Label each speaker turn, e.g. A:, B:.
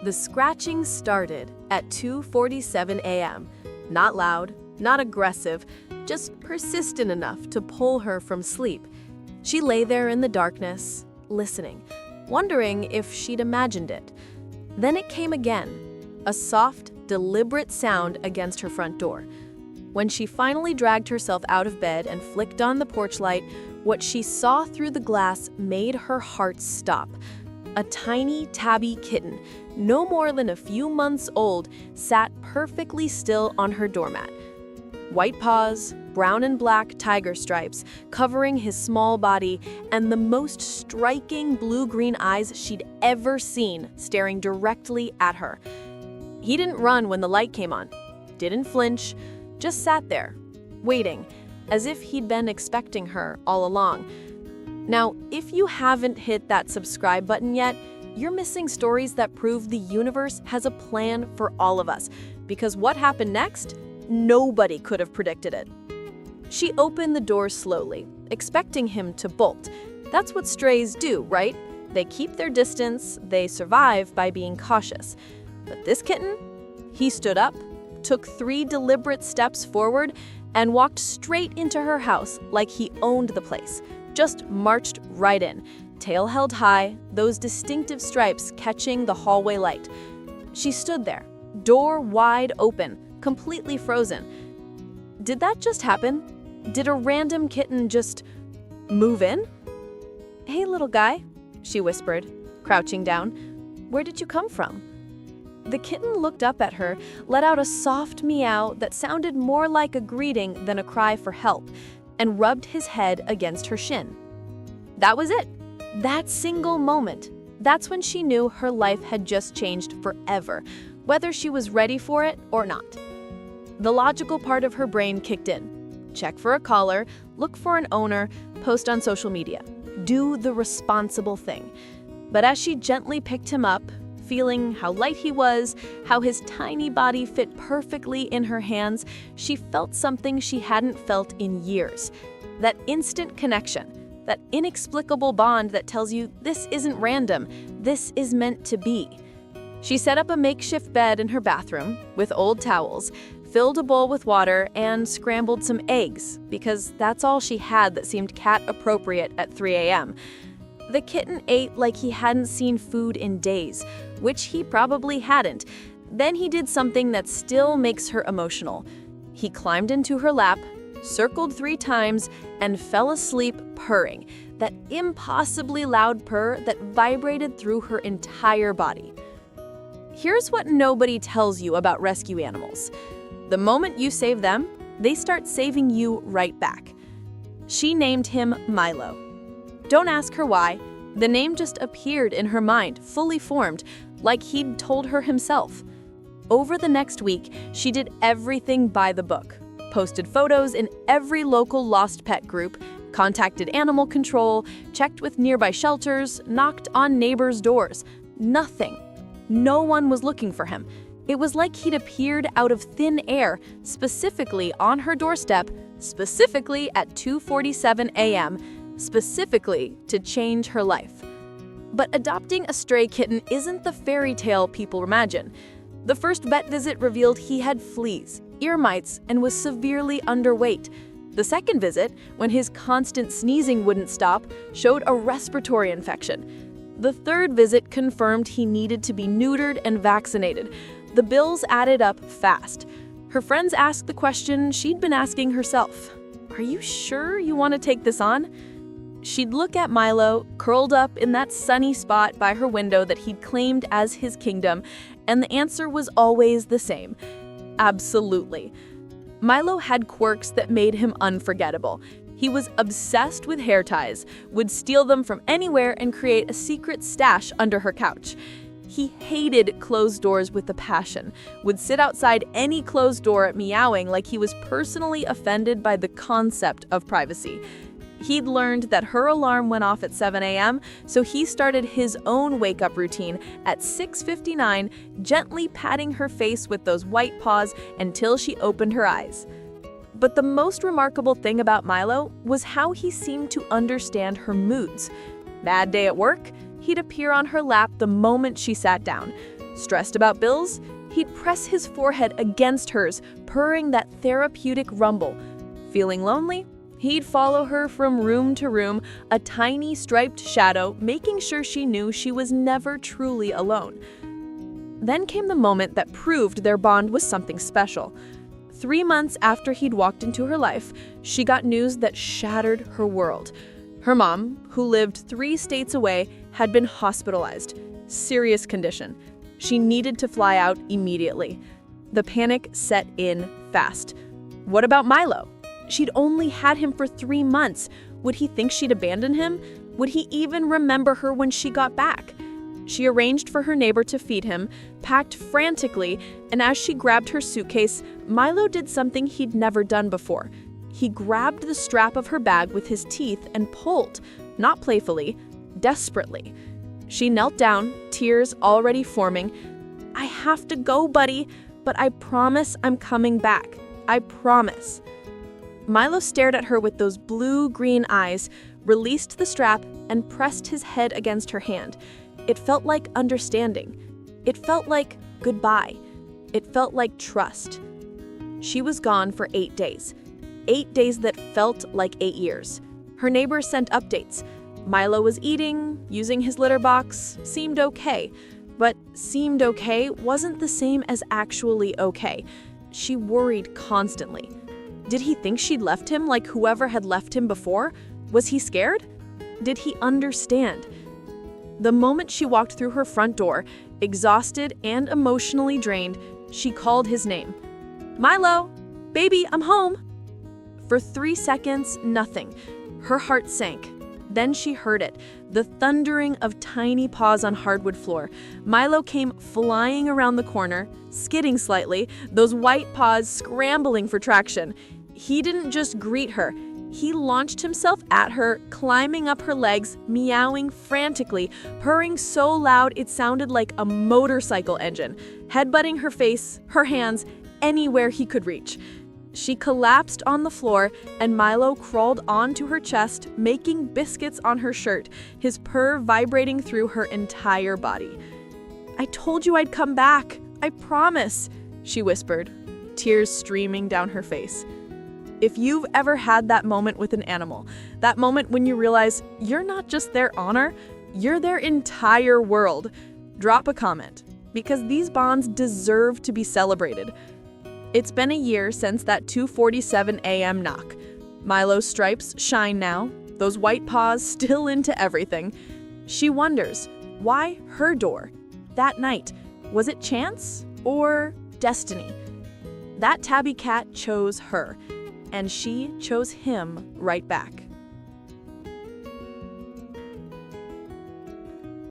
A: The scratching started at 2:47 a.m. Not loud, not aggressive, just persistent enough to pull her from sleep. She lay there in the darkness, listening, wondering if she'd imagined it. Then it came again, a soft, deliberate sound against her front door. When she finally dragged herself out of bed and flicked on the porch light, what she saw through the glass made her heart stop. A tiny tabby kitten, no more than a few months old, sat perfectly still on her doormat. White paws, brown and black tiger stripes covering his small body, and the most striking blue-green eyes she'd ever seen staring directly at her. He didn't run when the light came on, didn't flinch, just sat there, waiting, as if he'd been expecting her all along. Now, if you haven't hit that subscribe button yet, you're missing stories that prove the universe has a plan for all of us, because what happened next? Nobody could have predicted it. She opened the door slowly, expecting him to bolt. That's what strays do, right? They keep their distance, they survive by being cautious. But this kitten? He stood up, took 3 deliberate steps forward, and walked straight into her house like he owned the place. Just marched right in, tail held high, those distinctive stripes catching the hallway light. She stood there, door wide open, completely frozen. Did that just happen? Did a random kitten just move in? "Hey, little guy," she whispered, crouching down. "Where did you come from?" The kitten looked up at her, let out a soft meow that sounded more like a greeting than a cry for help, and rubbed his head against her shin. That was it. That single moment. That's when she knew her life had just changed forever, whether she was ready for it or not. The logical part of her brain kicked in. Check for a collar, look for an owner, post on social media. Do the responsible thing. But as she gently picked him up, feeling how light he was, how his tiny body fit perfectly in her hands, she felt something she hadn't felt in years. That instant connection, that inexplicable bond that tells you this isn't random, this is meant to be. She set up a makeshift bed in her bathroom with old towels, filled a bowl with water, and scrambled some eggs, because that's all she had that seemed cat-appropriate at 3 a.m. The kitten ate like he hadn't seen food in days, which he probably hadn't. Then he did something that still makes her emotional. He climbed into her lap, circled 3 times, and fell asleep purring, that impossibly loud purr that vibrated through her entire body. Here's what nobody tells you about rescue animals. The moment you save them, they start saving you right back. She named him Milo. Don't ask her why. The name just appeared in her mind, fully formed, like he'd told her himself. Over the next week, she did everything by the book. Posted photos in every local lost pet group, contacted animal control, checked with nearby shelters, knocked on neighbors' doors. Nothing. No one was looking for him. It was like he'd appeared out of thin air, specifically on her doorstep, specifically at 2:47 a.m., specifically to change her life. But adopting a stray kitten isn't the fairy tale people imagine. The first vet visit revealed he had fleas, ear mites, and was severely underweight. The second visit, when his constant sneezing wouldn't stop, showed a respiratory infection. The third visit confirmed he needed to be neutered and vaccinated. The bills added up fast. Her friends asked the question she'd been asking herself. "Are you sure you want to take this on?" She'd look at Milo, curled up in that sunny spot by her window that he'd claimed as his kingdom, and the answer was always the same. Absolutely. Milo had quirks that made him unforgettable. He was obsessed with hair ties, would steal them from anywhere and create a secret stash under her couch. He hated closed doors with a passion, would sit outside any closed door meowing like he was personally offended by the concept of privacy. He'd learned that her alarm went off at 7 a.m., so he started his own wake-up routine at 6:59, gently patting her face with those white paws until she opened her eyes. But the most remarkable thing about Milo was how he seemed to understand her moods. Bad day at work? He'd appear on her lap the moment she sat down. Stressed about bills? He'd press his forehead against hers, purring that therapeutic rumble. Feeling lonely? He'd follow her from room to room, a tiny striped shadow, making sure she knew she was never truly alone. Then came the moment that proved their bond was something special. 3 months after he'd walked into her life, she got news that shattered her world. Her mom, who lived 3 states away, had been hospitalized. Serious condition. She needed to fly out immediately. The panic set in fast. What about Milo? She'd only had him for 3 months. Would he think she'd abandoned him? Would he even remember her when she got back? She arranged for her neighbor to feed him, packed frantically, and as she grabbed her suitcase, Milo did something he'd never done before. He grabbed the strap of her bag with his teeth and pulled, not playfully, desperately. She knelt down, tears already forming. "I have to go, buddy, but I promise I'm coming back. I promise." Milo stared at her with those blue-green eyes, released the strap, and pressed his head against her hand. It felt like understanding. It felt like goodbye. It felt like trust. She was gone for 8 days. 8 days that felt like 8 years. Her neighbors sent updates. Milo was eating, using his litter box, seemed okay. But seemed okay wasn't the same as actually okay. She worried constantly. Did he think she'd left him like whoever had left him before? Was he scared? Did he understand? The moment she walked through her front door, exhausted and emotionally drained, she called his name. "Milo! Baby, I'm home!" For 3 seconds, nothing. Her heart sank. Then she heard it, the thundering of tiny paws on hardwood floor. Milo came flying around the corner, skidding slightly, those white paws scrambling for traction. He didn't just greet her. He launched himself at her, climbing up her legs, meowing frantically, purring so loud it sounded like a motorcycle engine, headbutting her face, her hands, anywhere he could reach. She collapsed on the floor, and Milo crawled onto her chest, making biscuits on her shirt, his purr vibrating through her entire body. "I told you I'd come back. I promise," she whispered, tears streaming down her face. If you've ever had that moment with an animal, that moment when you realize you're not just their honor, you're their entire world, drop a comment, because these bonds deserve to be celebrated. It's been a year since that 2:47 a.m. knock. Milo's stripes shine now, those white paws still into everything. She wonders, why her door? That night, was it chance or destiny? That tabby cat chose her, and she chose him right back.